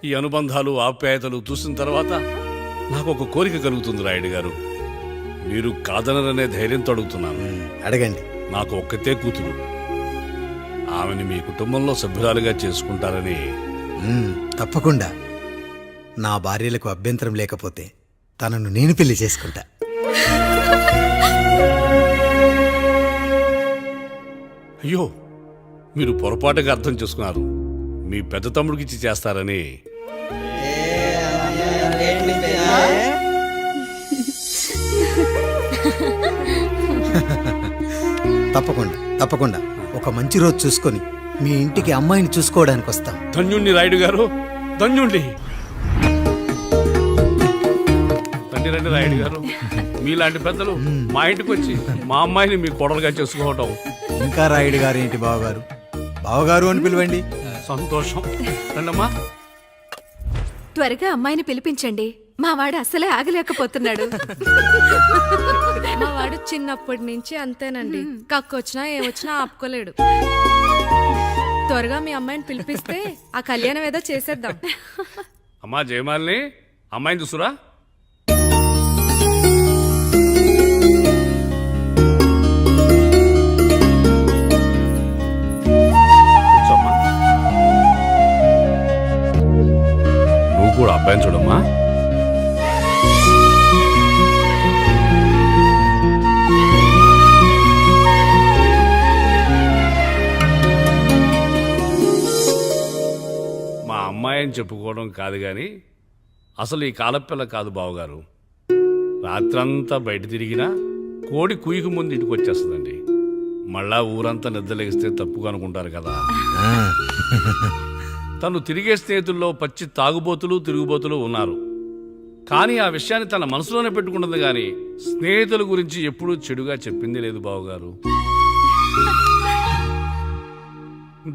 ఈ అనుబంధాలు ఆప్యాయతలు చూసిన తర్వాత నాకు ఒక కోరిక కలుగుతుంది రాయుడు గారు. మీరు కాదనరనే ధైర్యంతో అడుగుతున్నాను. అడగండి. నాకు ఒక్కతే కూతురు. ఆమెని మీ కుటుంబంలో సభ్యురాలుగా చేసుకుంటారని. తప్పకుండా. నా భార్యలకు అభ్యంతరం లేకపోతే తనను నేను పెళ్లి చేసుకుంటా. అయ్యో, మీరు పొరపాటుగా అర్థం చేసుకున్నారు. మీ పెద్ద తమ్ముడికిచ్చి చేస్తారని. తప్పకుండా తప్పకుండా ఒక మంచి రోజు చూసుకొని మీ ఇంటికి అమ్మాయిని చూసుకోవడానికి వస్తాం. ధన్యుణ్ణి రాయుడు గారు, ధన్యుణ్ణి. రండి రండి రాయుడు గారు, మీలాంటి పెద్దలు మా ఇంటికి వచ్చి మా అమ్మాయిని మీ కోడలుగా చేసుకోవటం. ఇంకా రాయుడు గారు ఏంటి బావగారు, బావగారు అని పిలవండి. సంతోషం. రండమ్మా. త్వరగా అమ్మాయిని పిలిపించండి. మా వాడు అసలే ఆగలేకపోతున్నాడు. మా వాడు చిన్నప్పటి నుంచి అంతేనండి. కక్కొచ్చినా ఏమొచ్చినా ఆపుకోలేడు. త్వరగా మీ అమ్మాయిని పిలిపిస్తే ఆ కళ్యాణం ఏదో చేసేద్దాం. అమ్మా జయమాలిని, అమ్మాయిని చూసురా. కూర్చోమ్మా. నువ్వు కూడా అబ్బాయిని చూడమ్మా. అమ్మాయిని చెప్పుకోవడం కాదు కానీ అసలు ఈ కాలపిల్ల కాదు బావగారు. రాత్రంతా బయట తిరిగినా కోడి కుయ్యకు ముందు ఇంటికి వచ్చేస్తుందండి. మళ్ళా ఊరంతా నిద్రలేగిస్తే తప్పుగా అనుకుంటారు కదా. తను తిరిగే స్నేహితుల్లో పచ్చి తాగుబోతులు తిరుగుబోతులు ఉన్నారు. కానీ ఆ విషయాన్ని తన మనసులోనే పెట్టుకుంటుంది కానీ స్నేహితుల గురించి ఎప్పుడూ చెడుగా చెప్పింది లేదు బావగారు.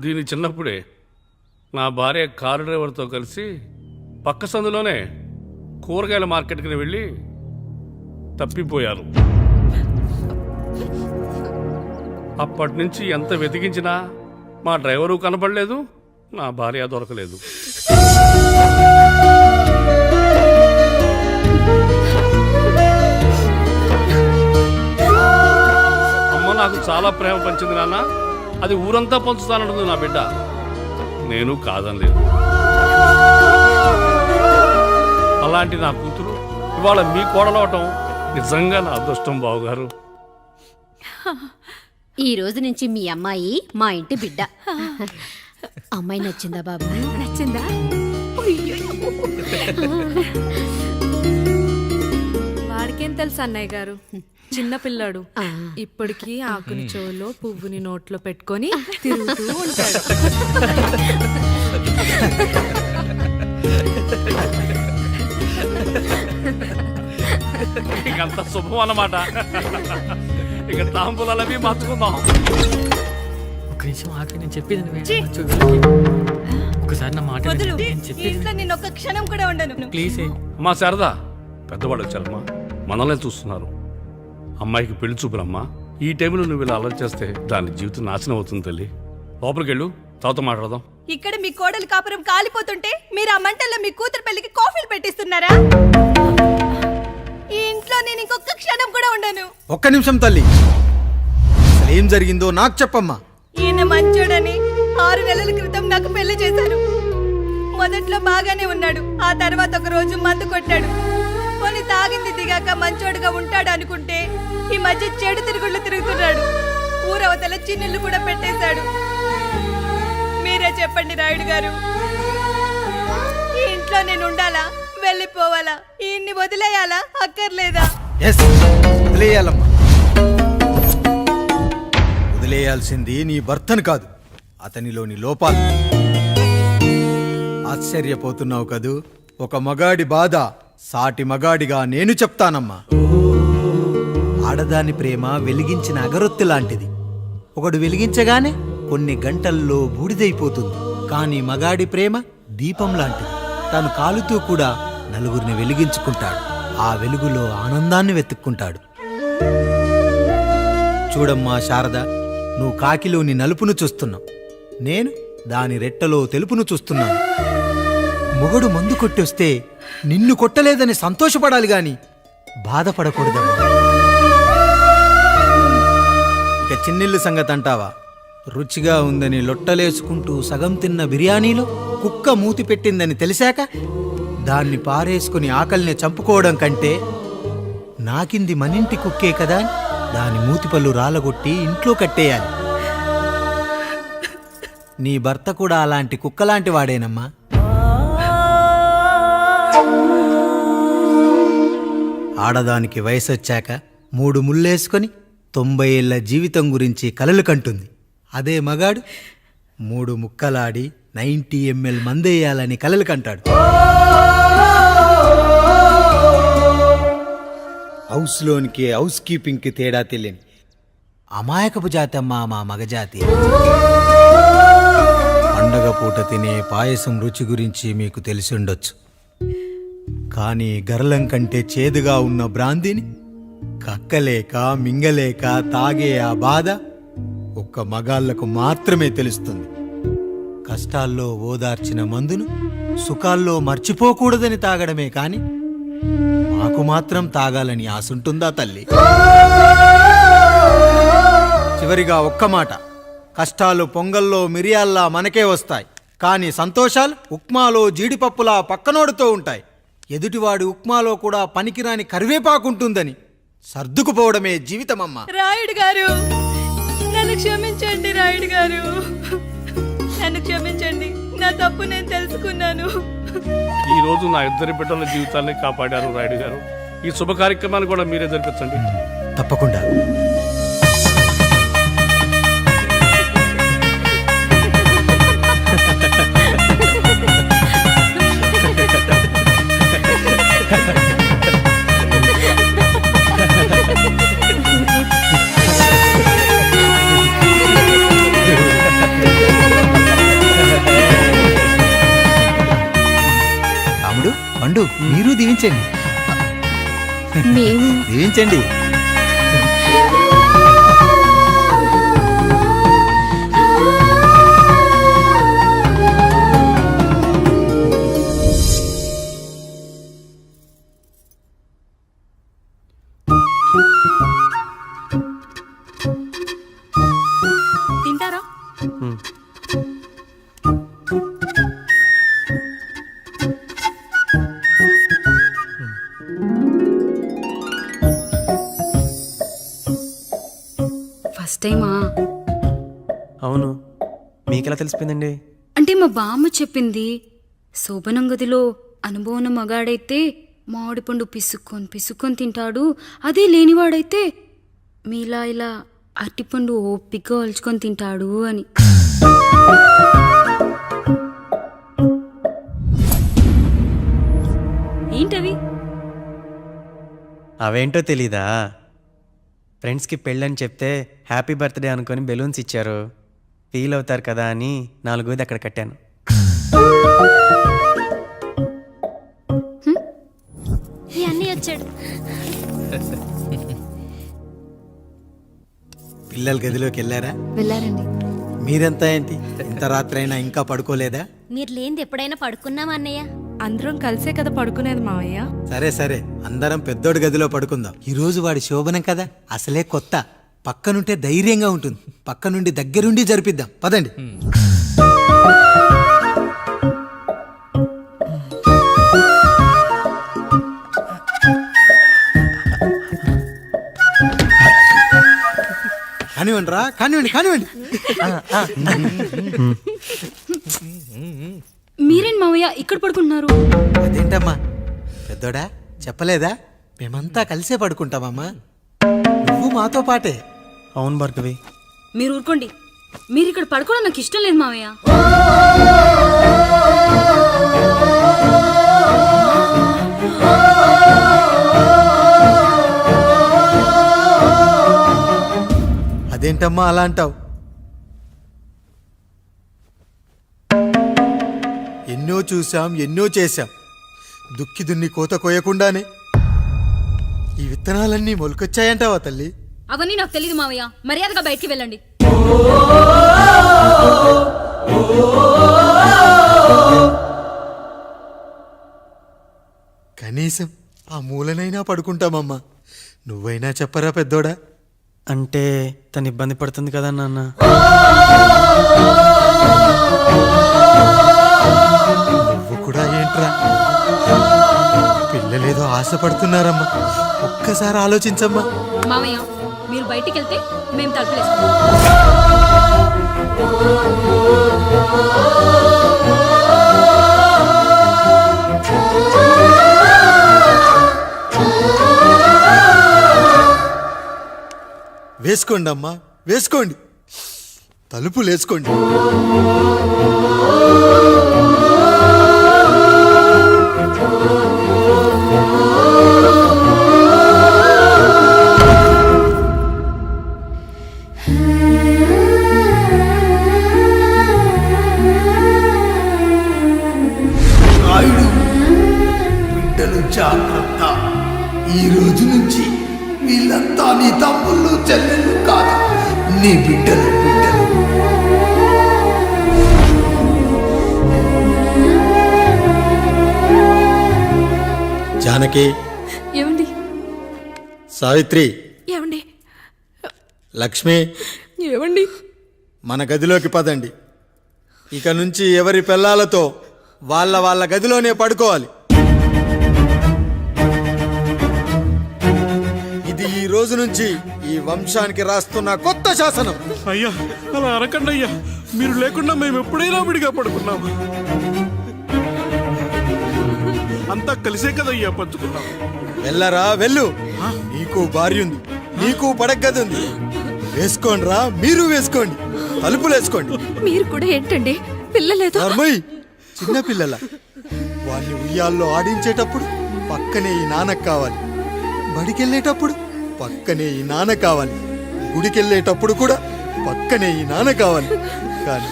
దీని చిన్నప్పుడే నా భార్య కారు డ్రైవర్తో కలిసి పక్క సందులోనే కూరగాయల మార్కెట్కి వెళ్ళి తప్పిపోయారు. అప్పటి నుంచి ఎంత వెతికించినా మా డ్రైవరు కనపడలేదు, నా భార్య దొరకలేదు. అమ్మ నాకు చాలా ప్రేమ పంచింది నాన్న, అది ఊరంతా పంచుతానంటుంది నా బిడ్డ. నేను కాదనలేదు. అలాంటి నా కూతురు ఇవాళ మీ కోడలవటం నిజంగా నా అదృష్టం బావగారు. ఈ రోజు నుంచి మీ అమ్మాయి మా ఇంటి బిడ్డ. అమ్మాయి నచ్చిందా బాబు? నచ్చిందా? వాడికేం తెలుసు అన్నయ్య గారు, చిన్న పిల్లాడు. ఇప్పటికీ ఆకుని చెవులో పువ్వుని నోట్లో పెట్టుకొని తిరుగుతూ ఉంటాడు. ఇంకంత శుభం అన్నమాట. ఇక తాంబూలవి మార్చుకుందాం. ఒక నిమిషం ఆగి, నేను చెప్పేది ఒకసారి నా మాట నేను ఒక్క క్షణం కూడా ఉండను. ప్లీజ్. మా శారదా, పెద్దవాడు వచ్చారమ్మా, మనల్ని చూస్తున్నారు. అమ్మాయికి పెళ్లి చూపురమ్మా. ఈ టైంలో నువ్వు ఇలా అలర్ట్ చేస్తే దాని జీవితం నాశనం అవుతుంది తల్లి. లోపలికి వెళ్ళు, తర్వాత మాట్లాడదాం. ఇక్కడ మీ కోడలు కాపురం కాలిపోతుంటే మీరు ఆ మంటల్లో మీ కూతురు పెళ్లికి కాఫీలు పెట్టిస్తున్నారా? ఈ ఇంట్లో నేను ఇంకొక క్షణం కూడా ఉండను. ఒక్క నిమిషం తల్లి, అసలు ఏం జరిగిందో నాకు చెప్పమ్మా. ఈయన మంచోడని 6 నెలల క్రితం నాకు పెళ్లి చేశారు. మొదట్లో బాగానే ఉన్నాడు, ఆ తర్వాత ఒక రోజు మందు కొట్టాడు. కొని తాగింది దిగాక మంచోడుగా ఉంటాడు అనుకుంటే ఈ మధ్య చెడు తిరుగుళ్ళు తిరుగుతున్నాడు. ఊరవతల చిన్నులు కూడా పెట్టేశాడు. మీరే చెప్పండి రాయుడు గారు, ఈ ఇంట్లో నేను ఉండాలా, వెళ్ళిపోవాలా, ఈయన్ని వదిలేయాలా, అక్కర్లేదా? వదిలేయాలమ్మా. వదిలేయాల్సింది నీ భర్తను కాదు, అతనిలోని లోపాలు. ఆశ్చర్యపోతున్నావు కదూ? ఒక మగాడి బాధ సాటి మగాడిగా నేను చెప్తానమ్మా. ఆడదాని ప్రేమ వెలిగించిన అగరొత్తి లాంటిది. ఒకడు వెలిగించగానే కొన్ని గంటల్లో బూడిదైపోతుంది. కానీ మగాడి ప్రేమ దీపం లాంటిది. తను కాలుతూ కూడా నలుగురిని వెలిగించుకుంటాడు. ఆ వెలుగులో ఆనందాన్ని వెతుక్కుంటాడు. చూడమ్మా శారద, నువ్వు కాకిలోని నలుపును చూస్తున్నావు, నేను దాని రెట్టలో తెలుపును చూస్తున్నాను. మొగడు మందు కొట్టొస్తే నిన్ను కొట్టలేదని సంతోషపడాలి గాని బాధపడకూడదమ్మా. ఇక చిన్నిల్లు సంగతి అంటావా? రుచిగా ఉందని లొట్టలేసుకుంటూ సగం తిన్న బిర్యానీలో కుక్క మూతి పెట్టిందని తెలిసాక దాన్ని పారేసుకుని ఆకలిని చంపుకోవడం కంటే నాకింది మనింటి కుక్కే కదా అని దాని మూతిపళ్ళు రాలగొట్టి ఇంట్లో కట్టేయాలి. నీ భర్త కూడా అలాంటి కుక్కలాంటి వాడేనమ్మా. ఆడదానికి వయసొచ్చాక 3 ముళ్ళేసుకొని 90 ఏళ్ల జీవితం గురించి కలలు కంటుంది. అదే మగాడు 3 ముక్కలాడి 90 ml మందేయాలని కలలు కంటాడు. హౌస్లోనికి హౌస్ కీపింగ్కి తేడా తెలియని అమాయకపు జాతమ్మా మా మగజాతి. పండగ పూట తినే పాయసం రుచి గురించి మీకు తెలిసి ఉండొచ్చు. కానీ గర్లం కంటే చేదుగా ఉన్న బ్రాందీని కక్కలేక మింగలేక తాగే ఆ బాధ ఒక్క మగాళ్లకు మాత్రమే తెలుస్తుంది. కష్టాల్లో ఓదార్చిన మందును సుఖాల్లో మర్చిపోకూడదని తాగడమే కాని మాకు మాత్రం తాగాలని ఆశుంటుందా తల్లి? చివరిగా ఒక్క మాట, కష్టాలు పొంగల్లో మిరియాల్లా మనకే వస్తాయి, కానీ సంతోషాలు ఉప్మాలో జీడిపప్పులా పక్కనోడుతూ ఉంటాయి. ఎదుటివాడి ఉప్మాలో కూడా పనికిరాని కరివేపాకుంటుందని సర్దుకుపోవడమే జీవితమమ్మా. రాయుడు గారు, నన్ను క్షమించండి. రాయుడు గారు, నన్ను క్షమించండి. నా తప్పు నేను తెలుసుకున్నాను. ఈ రోజు నా 2 బిడ్డల జీవితాన్ని కాపాడారు రాయుడు గారు. ఈ శుభ కార్యక్రమాన్ని కూడా మీరే జరిపించండి. తప్పకుండా. రాముడు, పండు, మీరు దీవించండి. మేము దీవించండి. తింటారా? ఫస్ట్ టైమా? అవును, మీకెలా తెలిసిపోయిందండి? అంటే మా బామ్మ చెప్పింది. శోభనం గదిలో అనుభవం మగాడైతే మామిడి పండు పిసుక్కొని తింటాడు, అదే లేనివాడైతే మీలా ఇలా అరటిపండు ఓపిగ్గా ఒలుచుకొని తింటాడు అని. ఏంటవి? అవేంటో తెలీదా? ఫ్రెండ్స్కి పెళ్ళని చెప్తే హ్యాపీ బర్త్డే అనుకొని బెలూన్స్ ఇచ్చారు. ఫీల్ అవుతారు కదా అని 4 అక్కడ కట్టాను. ఈ అన్నీ వచ్చాడు. పిల్లల గదిలోకి వెళ్ళారా? వెళ్ళారండి. మీరెంత ఏంటి ఇంత రాత్రైనా ఇంకా పడుకోలేదా? మీరు లేనిది ఎప్పుడైనా పడుకున్నామా అన్నయ్య? అందరం కలిసే కదా పడుకునేది మావయ్య. సరే సరే, అందరం పెద్దోడి గదిలో పడుకుందాం. ఈ రోజు వాడి శోభనం కదా, అసలే కొత్త. పక్కనుంటే ధైర్యంగా ఉంటుంది. పక్క నుండి దగ్గరుండి జరిపిద్దాం. పదండి. కానివ్వండి రా, కానివ్వండి కానివ్వండి. మీరేంటి మావయ్య ఇక్కడ పడుకుంటున్నారు? అదేంటమ్మా పెద్దోడా, చెప్పలేదా? మేమంతా కలిసే పడుకుంటామమ్మా. నువ్వు మాతో పాటే. అవును భార్గవి. మీరు ఊరుకోండి. మీరు ఇక్కడ పడుకోవడం నాకు ఇష్టం లేదు మావయ్య. అదేంటమ్మా అలా అంటావు? ఎన్నో చూశాం, ఎన్నో చేశాం. దుక్కి దున్ని కోత కోయకుండానే ఈ విత్తనాలన్నీ మొలకొచ్చాయంటావా తల్లి? అవన్నీ నాకు తెలియదు మావయ్య. మర్యాదగా బయటికి వెళ్ళండి. కనీసం ఆ మూలనైనా పడుకుంటామమ్మా. నువ్వైనా చెప్పరా పెద్దోడా. అంటే తను ఇబ్బంది పడుతుంది కదా నాన్న. నువ్వు కూడా ఏంట్రా, పిల్లలేదో ఆశపడుతున్నారమ్మా. ఒక్కసారి ఆలోచించమ్మా. మామయ్య మీరు బయటికి వెళ్తే మేము తలుపులేస్తాం. వేసుకోండి అమ్మా, వేసుకోండి, తలుపులు వేసుకోండి. రాయుడు, బిడ్డలు జాగ్రత్త. ఈ రోజు నుంచి వీళ్ళంతా నీ తమ్ముళ్ళు చెల్లెళ్ళు కాదు, నీ బిడ్డలు. జానకి, ఏమండి సావిత్రి, ఏమండి లక్ష్మి, ఏమండి మన గదిలోకి పదండి. ఇక నుంచి ఎవరి పిల్లలతో వాళ్ళ గదిలోనే పడుకోవాలి. ఇది ఈ రోజు నుంచి ఈ వంశానికి రాస్తున్న కొత్త శాసనం. అయ్యా అలా అరకండి అయ్యా, మీరు లేకుండా మేము ఎప్పుడైనా విడిగా పడుకున్నాము. అంతా కలిసే కదయ్యా పంచుకున్నాం. వెళ్ళరా వెళ్ళు, నీకు భార్య ఉంది, నీకు పడగది ఉంది. వేసుకోండి రా, మీరు వేసుకోండి, తలుపులు వేసుకోండి. మీరు కూడా ఏంటండి పిల్లలేదు? నర్మయ్, చిన్న పిల్లల వాళ్ళని ఉయ్యాల్లో ఆడించేటప్పుడు పక్కనే ఈ నాన్న కావాలి, బడికెళ్ళేటప్పుడు పక్కనే ఈ నాన్న కావాలి, గుడికెళ్ళేటప్పుడు కూడా పక్కనే ఈ నాన్న కావాలి. కానీ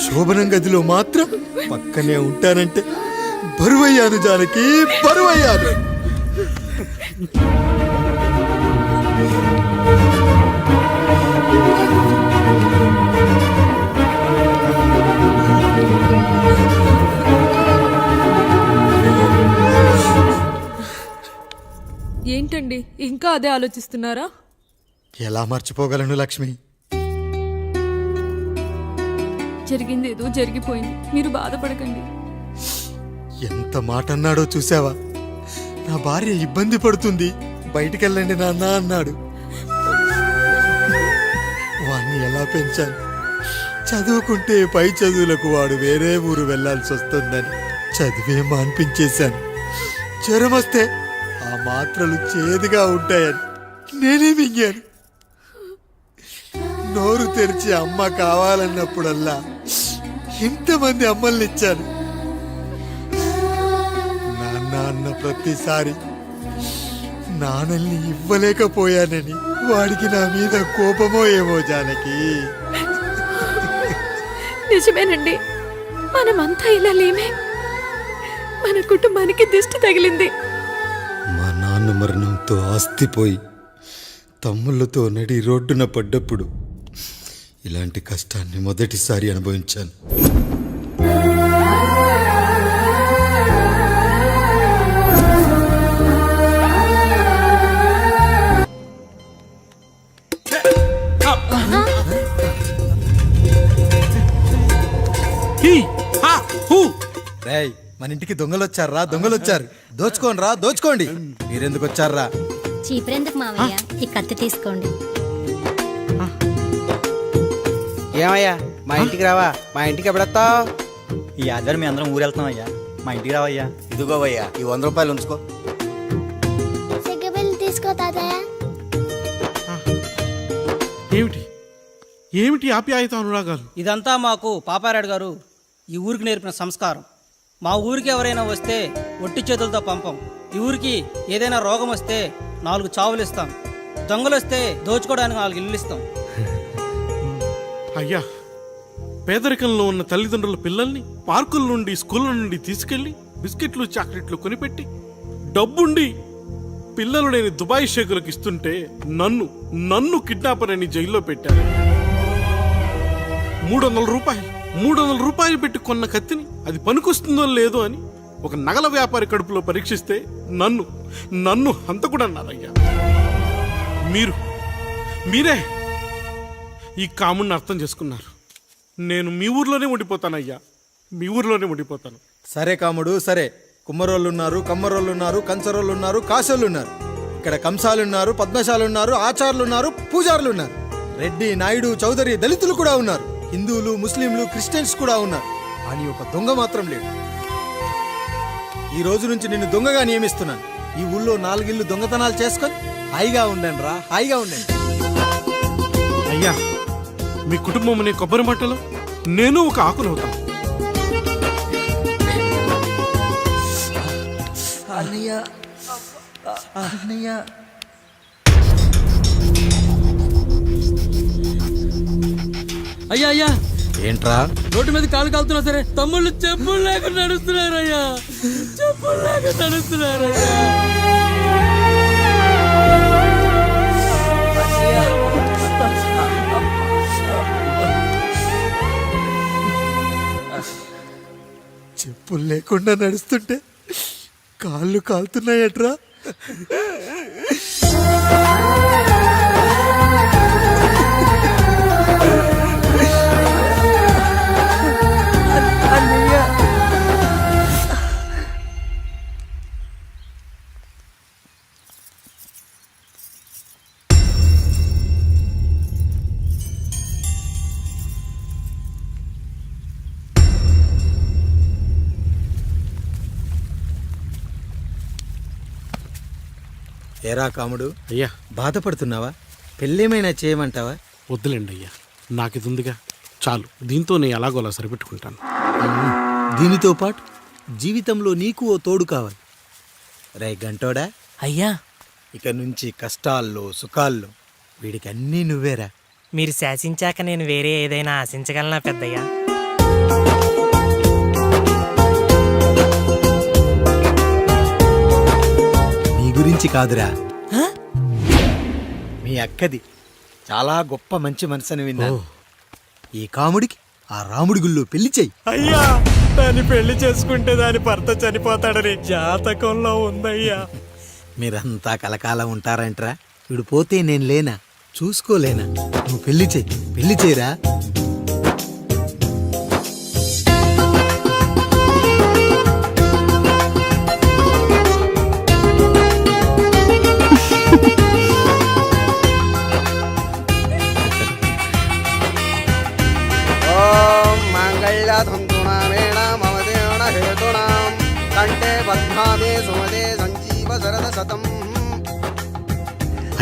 శోభనం గదిలో మాత్రం పక్కనే ఉంటానంటే బరువయ్యాను జానకి, బరువయ్యాను. ఏంటండి ఇంకా అదే ఆలోచిస్తున్నారా? ఎలా మర్చిపోగలను లక్ష్మి? జరిగింది ఏదో జరిగిపోయింది, మీరు బాధపడకండి. ఎంత మాట అన్నాడో చూసావా? నా భార్య ఇబ్బంది పడుతుంది, బయటికెళ్ళండి నాన్న అన్నాడు. వాణ్ణి ఎలా పెంచాను? చదువుకుంటే పై చదువులకు వాడు వేరే ఊరు వెళ్లాల్సి వస్తుందని చదివే మాన్పించేశాను. జ్వరం వస్తే ఆ మాత్రలు చేదుగా ఉంటాయని నేనే మింగాను. నోరు తెరిచి అమ్మ కావాలన్నప్పుడల్లా ఎంతమంది అమ్మల్ని ఇచ్చాను. నాన్న అన్న ప్రతిసారి నాన్నల్ని ఇవ్వలేకపోయానని వాడికి నా మీద కోపమో ఏమో జానకి. నిజమేనండి, మనమంతా ఇలా లేమే. మన కుటుంబానికి దిష్టి తగిలింది. మా నాన్న మరణంతో ఆస్తిపోయి తమ్ముళ్ళతో నడి రోడ్డున పడ్డప్పుడు ఇలాంటి కష్టాన్ని మొదటిసారి అనుభవించాను. రేయ్, మన ఇంటికి దొంగలొచ్చారా? దొంగలొచ్చారు. దోచుకోండి రా, దోచుకోండి. మీరెందుకు వచ్చారా? చీపురెందుకు మావయ్య, ఈ కత్తి తీసుకోండి. ఏమయ్యా, మా ఇంటికి రావా? మా ఇంటికి ఎప్పుడొస్తావు? ఈ ఆధారం మీ అందరం ఊరెళ్తాం అయ్యా, మా ఇంటికి రావయ్యా. ఇదిగోవయ్యా, ఈ 100 రూపాయలు ఉంచుకో. తీసుకో తాతయ్య. ఏమిటి ఏమిటి ఆప్యాయత అనురాగాలు? ఇదంతా మాకు పాపారాయుడు గారు ఈ ఊరికి నేర్పిన సంస్కారం. మా ఊరికి ఎవరైనా వస్తే ఒట్టి చేతులతో పంపం. ఈ ఊరికి ఏదైనా రోగం వస్తే 4 చావులు ఇస్తాం. దొంగలు వస్తే దోచుకోవడానికి 4 ఇల్లు ఇస్తాం. అయ్యా, పేదరికంలో ఉన్న తల్లిదండ్రుల పిల్లల్ని పార్కుల నుండి స్కూళ్ళ నుండి తీసుకెళ్లి బిస్కెట్లు చాక్లెట్లు కొనిపెట్టి డబ్బుండి పిల్లలు లేని దుబాయ్ షేకులకు ఇస్తుంటే నన్ను కిడ్నాపర్ అని జైల్లో పెట్టారు. 300 రూపాయలు పెట్టి కొన్న కత్తిని అది పనికొస్తుందో లేదో అని ఒక నగల వ్యాపారి కడుపులో పరీక్షిస్తే నన్ను హంతకుడన్నారయ్యా. మీరే ఈ కాముడిని అర్థం చేసుకున్నారు. నేను మీ ఊర్లోనే ఉండిపోతానయ్యా, మీ ఊర్లోనే ఉండిపోతాను. సరే కాముడు సరే. కుమ్మరోళ్ళున్నారు, కమ్మరోళ్ళున్నారు, కంచరోళ్ళున్నారు, కాశోళ్ళున్నారు. ఇక్కడ కంసాలున్నారు, పద్మశాలున్నారు, ఆచార్యులున్నారు, పూజారులున్నారు. రెడ్డి, నాయుడు, చౌదరి, దళితులు కూడా ఉన్నారు. హిందువులు, ముస్లింలు, క్రిస్టియన్స్ కూడా ఉన్నారు. కానీ ఒక దొంగ మాత్రం లేడు. ఈ రోజు నుంచి నిన్ను దొంగగా నియమిస్తున్నాను. ఈ ఊళ్ళో 4 ఇళ్ళు దొంగతనాలు చేసుకొని హాయిగా ఉండండి రా, హాయిగా ఉండండి. అయ్యా, మీ కుటుంబం అనే కొబ్బరి మట్టలో నేను ఒక ఆకునవుతాను. అన్నయ్య అన్నయ్య అయ్యా అయ్యా, ఏంట్రా రోడ్డు మీద కాలు కాలుతున్నా సరే తమ్ముళ్ళు చెప్పులు లేకుండా నడుస్తున్నారయ్యా, చెప్పులు లేకుండా నడుస్తున్నారయ్యా. చెప్పులు లేకుండా నడుస్తుంటే కాళ్ళు కాలుతున్నాయట్రా. ఏరా కాముడు, అయ్యా బాధపడుతున్నావా? పెళ్ళేమైనా చేయమంటావా? వద్దులేండి అయ్యా, నాకు ఇది ఉందిగా చాలు. దీంతో నేను ఎలాగోలా సరిపెట్టుకుంటాను. దీనితో పాటు జీవితంలో నీకు ఓ తోడు కావాలి. రే గంటోడా, అయ్యా ఇక నుంచి కష్టాల్లో సుఖాల్లో వీడికి అన్నీ నువ్వేరా. మీరు శాసించాక నేను వేరే ఏదైనా ఆశించగలనా పెద్దయ్యా? నీ గురించి కాదురా, మీ అక్కది. చాలా గొప్ప మంచి మనసుని విన్నాను. ఈ కాముడికి ఆ రాముడి గుళ్ళో పెళ్లి చెయ్యి. అయ్యా, దాన్ని పెళ్లి చేసుకుంటే దాని భర్త చనిపోతాడని జాతకంలో ఉందయ్యా. మీరంతా కలకాలం ఉంటారంట్రా. వీడు పోతే నేను లేనా, చూసుకోలేనా? నువ్వు పెళ్లి చెయ్యి, పెళ్లి చేయరా.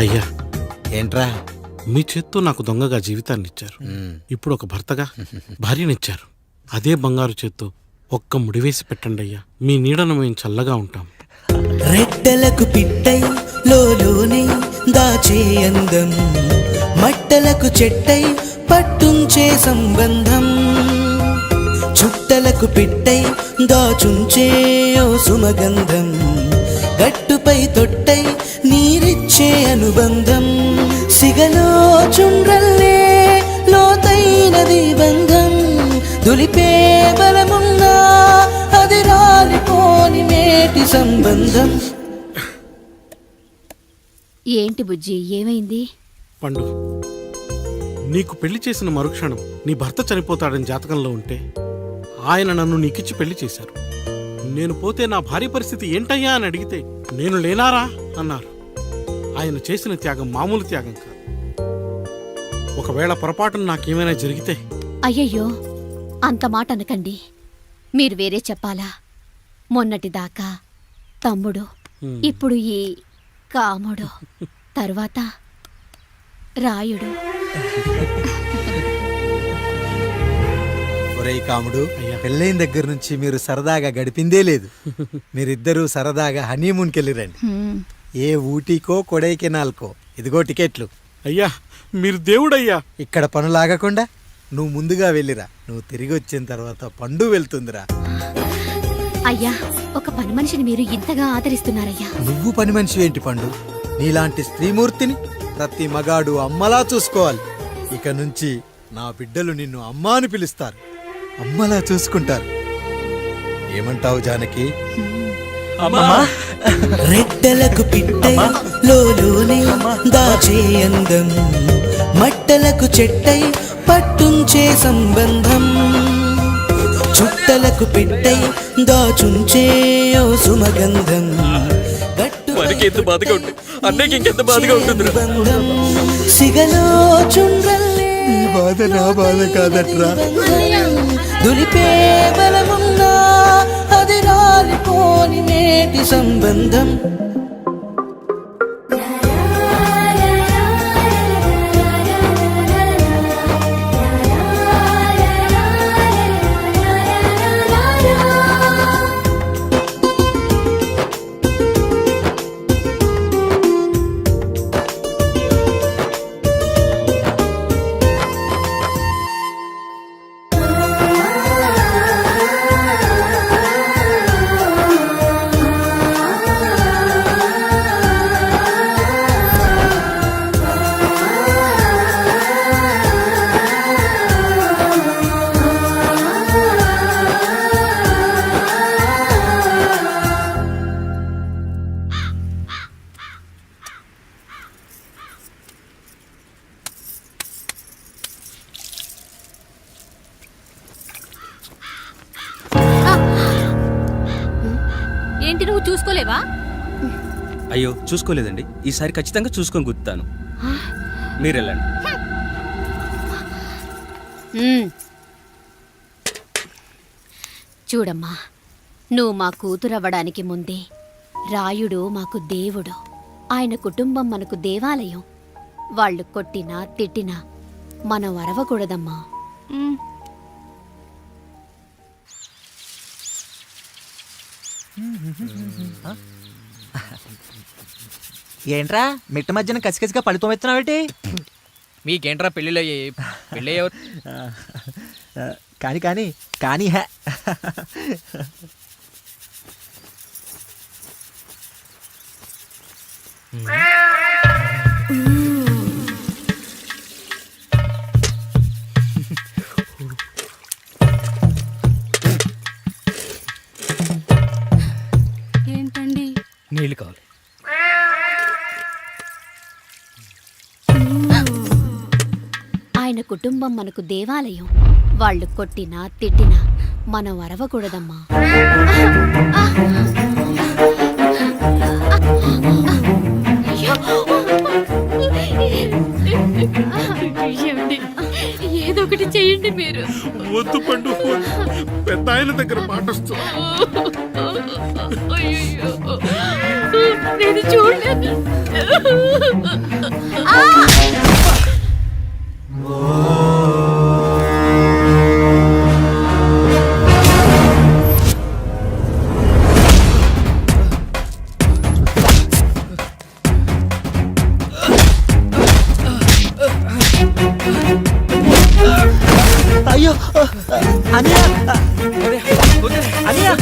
అయ్యా, ఏంట్రా? మీ చేత్తో నాకు దొంగగా జీవితాన్ని ఇచ్చారు. ఇప్పుడు ఒక భర్తగా భార్యనిచ్చారు. అదే బంగారు చేత్తో ఒక్క ముడివేసి పెట్టండి అయ్యా. మీ నీడను మేము చల్లగా ఉంటాం. రెట్టలకు పిట్టై లోలోనే దాచే అందం, మట్టలకు చెట్టై పట్టుంచే సంబంధం, చుట్టలకు పిట్టై దాచుంచే ఓ సుమగంధం, గట్టుపై తొట్టై నీరిచ్చే అనుబంధం, సిగలో చుండ్రల్లే లోతైనది బంధం, దులిపే బలమున్నా అది రాలిపోని మేటి సంబంధం. ఏంటి బుజ్జి, ఏమైంది? పండు, నీకు పెళ్లి చేసిన మరుక్షణం నీ భర్త చనిపోతాడని జాతకంలో ఉంటే ఆయన నన్ను నీకిచ్చి పెళ్లి చేశారు. నేను పోతే నా భార్య పరిస్థితి ఏంటయ్యా అని అడిగితే నేను లేనారా అన్నారు. ఆయన చేసిన త్యాగం మామూలు త్యాగం కాదు. ఒకవేళ పొరపాటున నాకేమైనా జరిగితే? అయ్యయ్యో, అంత మాట అనకండి. మీరు వేరే చెప్పాలా? మొన్నటిదాకా తమ్ముడు, ఇప్పుడు ఈ కాముడు, తర్వాత రాయుడు. ఒరేయ్ కాముడు, పెళ్ళైన దగ్గర నుంచి మీరు సరదాగా గడిపిందే లేదు. మీరిద్దరూ సరదాగా హనీమూన్కి వెళ్ళిరండి. ఏ ఊటీకో కొడైకెనాల్కో. ఇదిగో టికెట్లు. అయ్యా, మీరు దేవుడయ్యా. ఇక్కడ పనులాగకుండా నువ్వు ముందుగా వెళ్ళిరా. నువ్వు తిరిగి వచ్చిన తర్వాత పండు వెళ్తుందిరా. అయ్యా, ఒక పని మనిషిని మీరు ఇంతగా ఆదరిస్తున్నారయ్యా. నువ్వు పని మనిషి ఏంటి పండు? నీలాంటి స్త్రీమూర్తిని ప్రతి మగాడు అమ్మలా చూసుకోవాలి. ఇక నుంచి నా బిడ్డలు నిన్ను అమ్మా అని పిలుస్తారు, అమ్మలా చూసుకుంటారు. ఏమంటావు జానకి? రెట్టలకు పిట్టై లోలోనే దాచే అందం, మట్టలకు చెట్టై పట్టుంచే సంబంధం, చుట్టలకు పెట్టై దాచుంచే ఓ సుమగంధం, సిగలో చుండ్రల్లే బాధ నా బాధ కాదట్రా. దులిపే బలమున్నా అది రాలిపోని నేటి సంబంధం. ఏంటి నువ్వు చూసుకోలేవా? అయ్యో చూసుకోలేదండి, ఈసారి ఖచ్చితంగా చూసుకొని గుర్తాను. మీరు వెళ్ళండి. చూడమ్మా, నువ్వు మా కూతురవ్వడానికి ముందే రాయుడు మాకు దేవుడు, ఆయన కుటుంబం మనకు దేవాలయం. వాళ్ళు కొట్టినా తిట్టినా మనం అరవకూడదమ్మా. ఏంట్రా మిట్ట మధ్యన కసికసిగా పడిపోమెత్తున్నావేటి? మీకేంట్రా పెళ్ళిళ్ళయ్యే? పెళ్ళయ్యే కానీ కానీ కానీ హే ఏంటండి? నీళ్ళు కావాలి. ఆయన కుటుంబం మనకు దేవాలయం. వాళ్ళు కొట్టినా తిట్టినా మనం అరవకూడదమ్మా. ఏదో ఒకటి చెయ్యండి మీరు. వద్దు పండు, పెద్ద ఆయన దగ్గర మాట వస్తుంది. నేను చూడలేదు. అయ్యో అనియా అనియా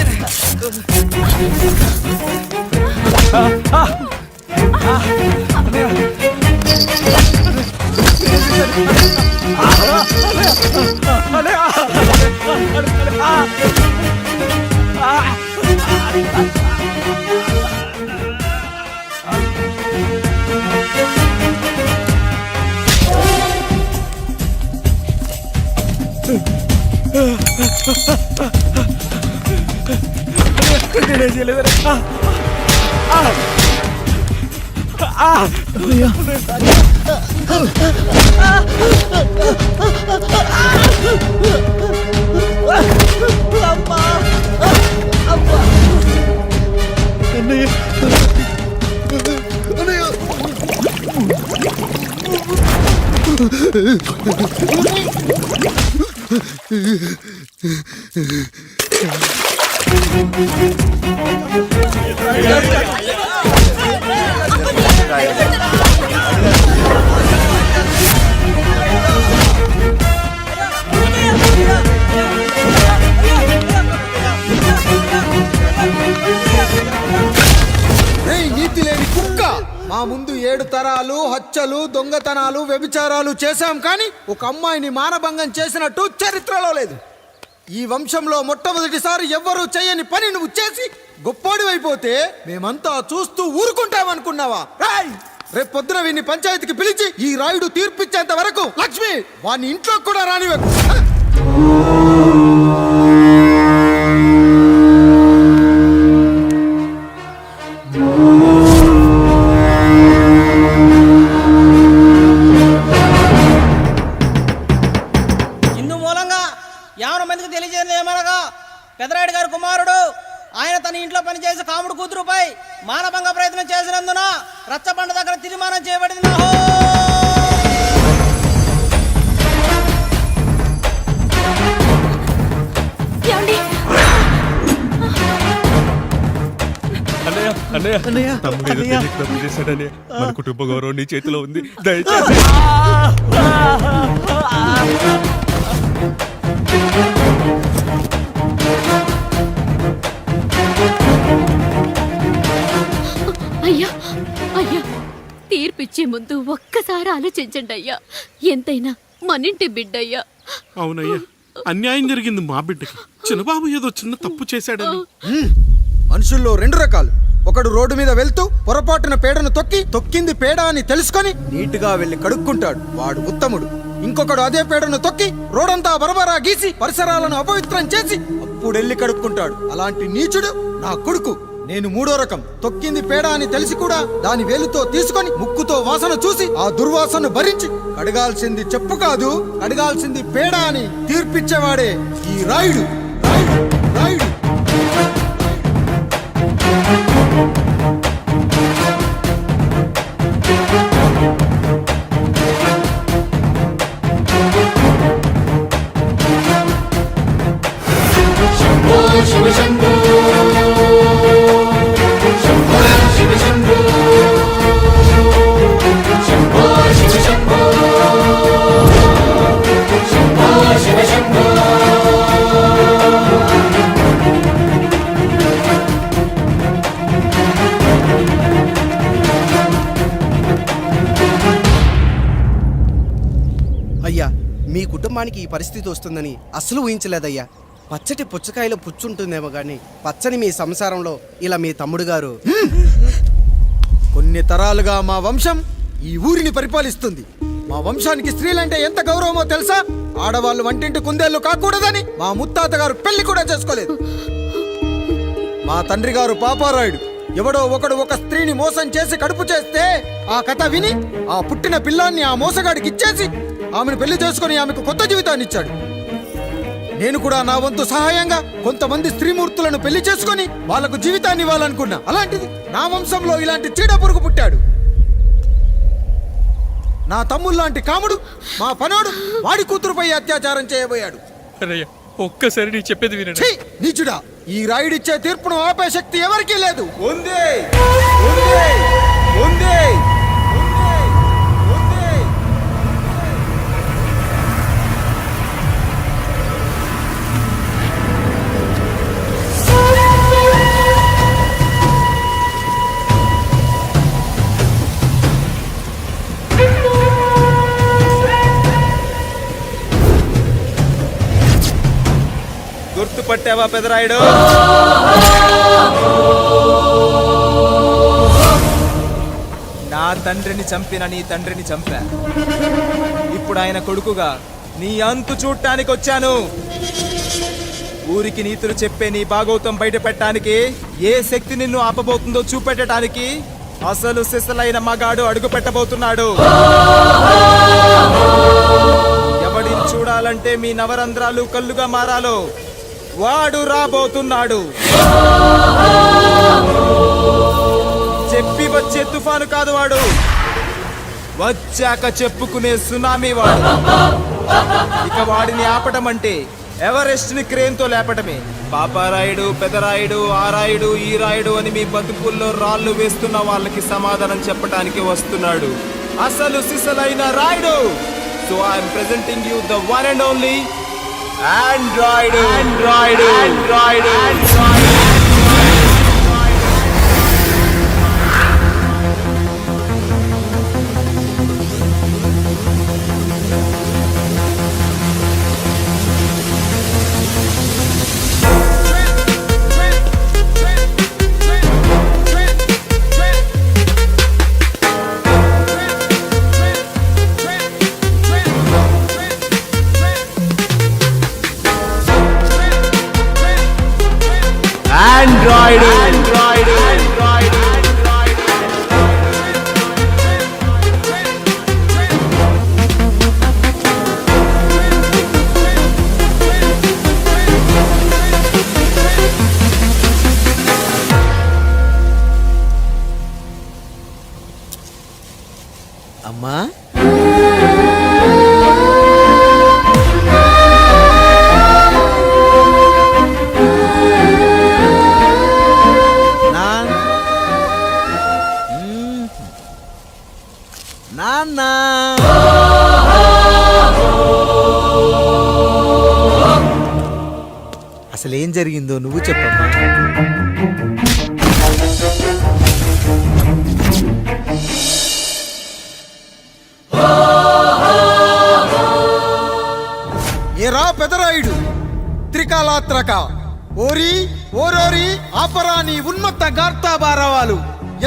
నీతి లేని కుక్క, మా ముందు 7 తరాలు హత్యలు దొంగతనాలు వ్యభిచారాలు చేశాం, కానీ ఒక అమ్మాయిని మానభంగం చేసినట్టు చరిత్రలో లేదు. ఈ వంశంలో మొట్టమొదటిసారి ఎవ్వరూ చేయని పని నువ్వు చేసి గొప్పోడివైపోతే మేమంతా చూస్తూ ఊరుకుంటామనుకున్నావా? రేపు పొద్దున వీడిని పంచాయతీకి పిలిచి ఈ రాయుడు తీర్పిచ్చేంత వరకు లక్ష్మి వాడిని ఇంట్లో కూడా రానివ్వకు. ఇందు మూలంగా 50 మందికి తెలియజేయడం ఏమనగా పెదరాయుడు గారి కుమారుడు ఆయన తన ఇంట్లో పనిచేసే కాముడు కూతురుపై మానభంగ ప్రయత్నం చేసినందున రచ్చబండ దగ్గర తీర్మానం చేయబడింది. మన కుటుంబ గౌరవం నీ చేతిలో ఉంది, దయచేసి. అయ్యా అయ్యా, తీర్పిచ్చే ముందు ఒక్కసారి ఆలోచించండి అయ్యా. ఎంతైనా మనింటి బిడ్డయ్యా. అవునయ్యా, అన్యాయం జరిగింది మా బిడ్డకి. చిన్నబాబు ఏదో చిన్న తప్పు చేశాడని. మనుషుల్లో 2 రకాలు. ఒకడు రోడ్డు మీద వెళ్తూ పొరపాటున పేడను తొక్కింది పేడ అని తెలుసుకొని నీటుగా వెళ్లి కడుక్కుంటాడు, వాడు ఉత్తముడు. ఇంకొకడు అదే పేడను తొక్కి రోడంతా బరబరా గీసి పరిసరాలను అపవిత్రం చేసి అప్పుడెళ్ళి కడుక్కుంటాడు. అలాంటి నీచుడు నా కొడుకు. నేను 3వ రకం. తొక్కింది పేడ అని తెలిసి కూడా దాని వేలుతో తీసుకొని ముక్కుతో వాసన చూసి ఆ దుర్వాసన భరించి కడగాల్సింది చెప్పు కాదు, కడగాల్సింది పేడ అని తీర్పిచ్చేవాడే ఈ రాయుడు. రాయుడు అయ్యా, మీ కుటుంబానికి ఈ పరిస్థితి వస్తుందని అసలు ఊహించలేదయ్యా. పచ్చటి పుచ్చకాయలో పుచ్చుంటుందేమో గాని పచ్చని మీ సంసారంలో ఇలా మీ తమ్ముడు గారు కొన్ని తరాలుగా మా వంశం ఈ ఊరిని పరిపాలిస్తుంది. మా వంశానికి స్త్రీలంటే ఎంత గౌరవమో తెలుసా? ఆడవాళ్ళు వంటింటి కుందేళ్లు కాకూడదని మా ముత్తాత గారు పెళ్లి కూడా చేసుకోలేదు. మా తండ్రి గారు పాపారాయుడు ఎవడో ఒకడు ఒక స్త్రీని మోసం చేసి కడుపు చేస్తే ఆ కథ విని ఆ పుట్టిన పిల్లాన్ని ఆ మోసగాడికి ఇచ్చేసి ఆమెను పెళ్లి చేసుకుని ఆమెకు కొత్త జీవితాన్ని ఇచ్చాడు. నేను కూడా నా వంతు సహాయంగా కొంతమంది స్త్రీమూర్తులను పెళ్లి చేసుకుని వాళ్లకు జీవితాన్ని ఇవ్వాలనుకున్నా. అలాంటిది నా వంశంలో ఇలాంటి చీడ పురుగు పుట్టాడు. నా తమ్ముళ్ళలాంటి కాముడు మా పనోడు వాడి కూతురుపై అత్యాచారం చేయబోయాడు. ఒక్కసారి నీ చెప్పేది వినండి. నీచుడా, ఈ రాయుడిచ్చే తీర్పును ఆపే శక్తి ఎవరికీ లేదు. గుర్తుపట్టావా పెదరాయుడు? నా తండ్రిని చంపిన నీ తండ్రిని చంపా. ఇప్పుడు ఆయన కొడుకుగా నీ అంతు చూడటానికి వచ్చాను. ఊరికి నీతులు చెప్పే నీ భాగవతం బయట పెట్టడానికి ఏ శక్తి నిన్ను ఆపబోతుందో చూపెట్టడానికి అసలు సిసలైన మగాడు అడుగు పెట్టబోతున్నాడు. ఎవడిని చూడాలంటే మీ నవరంధ్రాలు కళ్ళుగా మారాలో వాడు రాబోతున్నాడు. చెప్పి వచ్చే తుఫాను కాదు వాడు, వచ్చాక చెప్పుకునే సునామీ వాడు. ఇక వాడిని ఆపటం అంటే ఎవరెస్ట్ ని క్రేన్ తో లేపటమే. పాపారాయుడు, పెదరాయుడు, ఆ రాయుడు, ఈ రాయుడు అని మీ బతుకుల్లో రాళ్లు వేస్తున్న వాళ్ళకి సమాధానం చెప్పడానికి వస్తున్నాడు అసలు సిసలైన Rayudu. So I'm presenting you the one and only Android. Android అమ్మా నాన్న అసలేం జరిగిందో నువ్వు చెప్పమ్మా. ఏరా పెదరాయుడు త్రికాలాత్రక ఓరి ఓరోరి ఆపరా నీ ఉన్మత్త గార్తాబారావాలు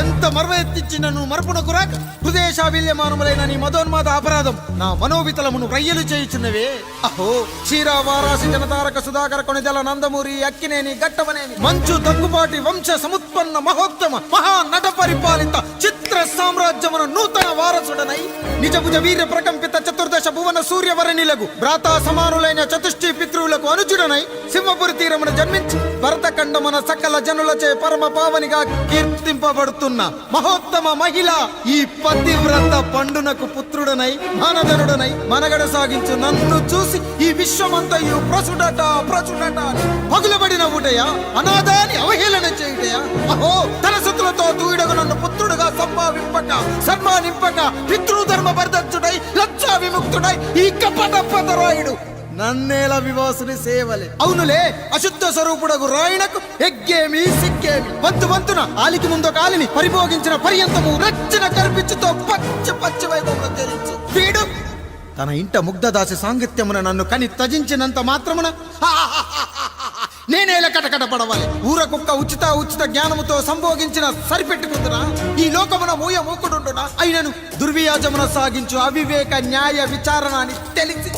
ఎంత మర్వ ఎత్తిచ్చినను మరపునకు రాక హృదయశావిల్యమానములైన నీ మదోన్మాద అపరాధం నా మనోవితలమును రయ్యలు చేయుచున్నవే. అహో క్షీర వారాసి జనతారక సుధాకర కొనిదల నందమూరి అక్కినేని గట్టవనేని మంచు దగ్గుపాటి వంశ సముత్పన్న మహోత్తమ మహా నట పరిపాలిత చిత్ర సామ్రాజ్యమున నూతన వారసుడనై నిజభుజ వీర్య ప్రకంపిత చతుర్దశ భువన సూర్యవరణిలకు భ్రాతా సమానులైన చతుష్టి పితృవులకు అనుజుడనై సింహపురి తీరమున జన్మించి భరతఖండమున సకల జనులచే పరమ పావనిగా కీర్తింపబడుతున్న మహోత్తమ మహిళ ఈ పతివ్రత పండునకు పుత్రుడనై మానధనుడనై మనగడ సాగించు నన్ను చూసి ఈ విశ్వమంతయు ప్రచుడట పగులబడిన ఊటయా అనాథాన్ని అవహేళన చేయుటయా. అహో తన సుతులతో దూడగు నన్ను పుత్రుడుగా సంభావింపక సన్మానింపక పితృధర్మ బర్ధచ్చుడై లజ్జా విముక్తుడై ఈ కపట పదరాయుడు నన్నేల వివాసుని సేవలే. అవునులే అశుద్ధ స్వరూపుడగు రాయణకు ఎగ్గేమి సిగ్గేమి వంతు వంతున ఆలికి ముందు కాలిని పరిభోగించిన పర్యంతము రచ్చన కర్పించుతో పచ్చి వైభవం తెరించు వీడు తన ఇంట ముగ్ధదాసి సాంగత్యమున నన్ను కని త్యజించినంత మాత్రమున నేనేల కటకట పడవాలి. ఊర కుక్క ఉచిత జ్ఞానముతో సంభోగించిన సరిపెట్టుకుంటున్నా ఈ లోకమున మూకుడుండునా అయినను దుర్వ్యాజమున సాగించు అవివేక న్యాయ విచారణ అని తెలిసి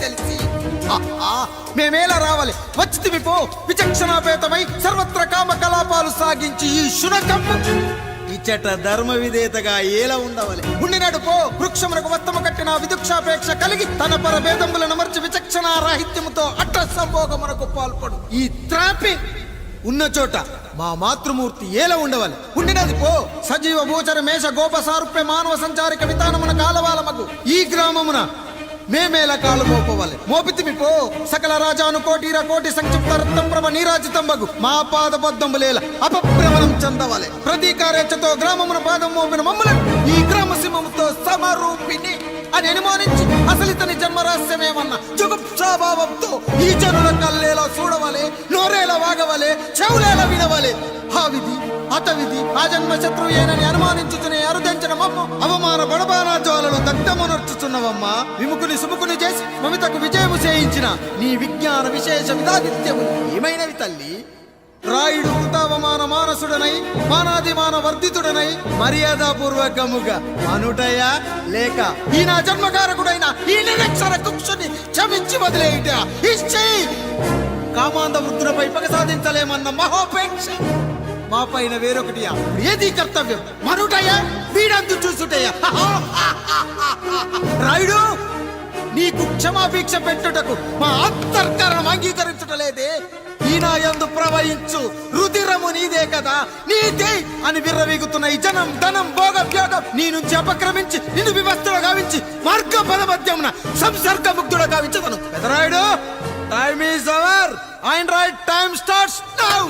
మేమేలా రావాలి వచ్చితిమి పో విచక్షణాపేతమై సర్వత్ర కామ కలాపాలు సాగించి ఈ శునకమ్ము ఇచ్చట ధర్మ విధేతగా ఏలా ఉండవాలి ఉండినాడు పో వృక్షమునకు వత్తము కట్టిన విదుక్షాపేక్ష కలిగి తన పరభేదములను మర్చి విచక్షణ రాహిత్యముతో అట్ట సంభోగమునకు పాల్పడు ఈ త్రాపి ఉన్న చోట మా మాతృమూర్తి ఏలా ఉండవాలి ఉండినది పో సజీవ భూచర మేష గోప సారూప్య మానవ సంచారిక విధానమున కాలవాలమగు ఈ గ్రామమున మేమేలా కాలు మోపవాలి మోపితిమి పో సకల రాజాను కోటిర కోటి సంక్షిప్త రత్నప్రభ నీరాజితంబగు మా పాద బద్ధంబులేల అపభ్రమణం చెందవాలి ప్రతీకారేచ్ఛతో గ్రామమున పాదం మోపిన మమ్మలను ఈ గ్రామ సింహముతో సమరూపిణి అని అనుమానించి అసలు ఇతని జన్మరహస్యమేమన్న జుగుప్సాభావంతో ఈ జనుల కల్లేలా చూడవలే నోరేలా వాగవలే చెవులేలా వినవలే ఆ విధి అతవిధి ఆ జన్మ శత్రువు ఏనని అనుమానించుచునే అరుదించిన మమ్మ అవమాన బడబానా జ్వాలను దగ్ధమునర్చుచున్నవమ్మా విముకుని సుముకుని చేసి మమితకు విజయము చేయించిన నీ విజ్ఞాన విశేష విధాదిత్యము ఏమైనవి తల్లి. రాయుడు కృతావమాన మానసుడనై మానాదిమాన వర్ధితుడనై మర్యాదపూర్వకముగా అనుటయా లేక ఈ నా జన్మకారకుడైన ఈ నిరక్షర కుక్షుని క్షమించి వదిలేయుట ఇచ్చి కామాంధ వృద్ధులపై పగ సాధించలేమన్న మహోపేక్ష మా పైన వేరొకటియా ఏది కర్తవ్యం మనుటయా వీడందు చూసుటయా. రాయుడు నీకు క్షమాభిక్ష పెట్టుటకు మా అంతర్కరణం అంగీకరించుటలేదే ఈనాయందు ప్రవహించు రుధిరము నీదే కదా నీదే అని విర్రవీగుతున్న ఈ జనం ధనం భోగ వ్యోగం నీ నుంచి అపక్రమించి నిన్ను వివస్థలో గావించి మార్గ పదమధ్యమున సంసర్గ ముగ్ధుడు గావించదను Pedarayudu time is our and right time starts now.